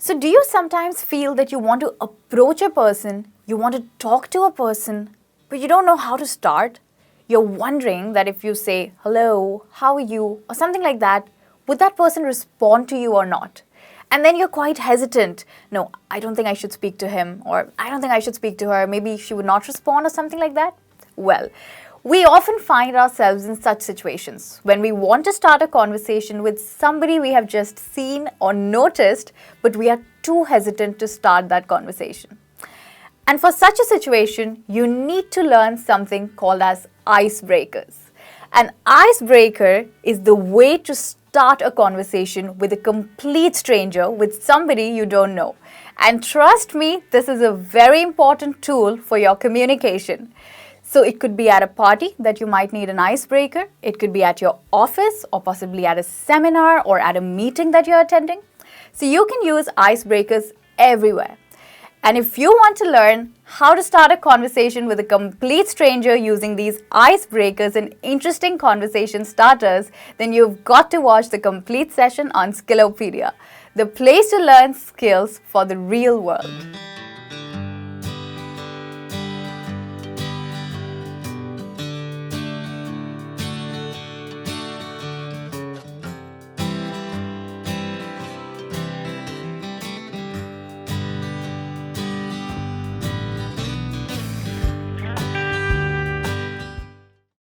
So do you sometimes feel that you want to approach a person, you want to talk to a person, but you don't know how to start? You're wondering that if you say, hello, how are you, or something like that, would that person respond to you or not? And then you're quite hesitant. No, I don't think I should speak to him, or I don't think I should speak to her. Maybe she would not respond or something like that. Well, we often find ourselves in such situations when we want to start a conversation with somebody we have just seen or noticed, but we are too hesitant to start that conversation. And for such a situation, you need to learn something called as icebreakers. An icebreaker is the way to start a conversation with a complete stranger, with somebody you don't know. And trust me, this is a very important tool for your communication. So it could be at a party that you might need an icebreaker. It could be at your office or possibly at a seminar or at a meeting that you're attending. So you can use icebreakers everywhere. And if you want to learn how to start a conversation with a complete stranger using these icebreakers and interesting conversation starters, then you've got to watch the complete session on Skilopedia, the place to learn skills for the real world.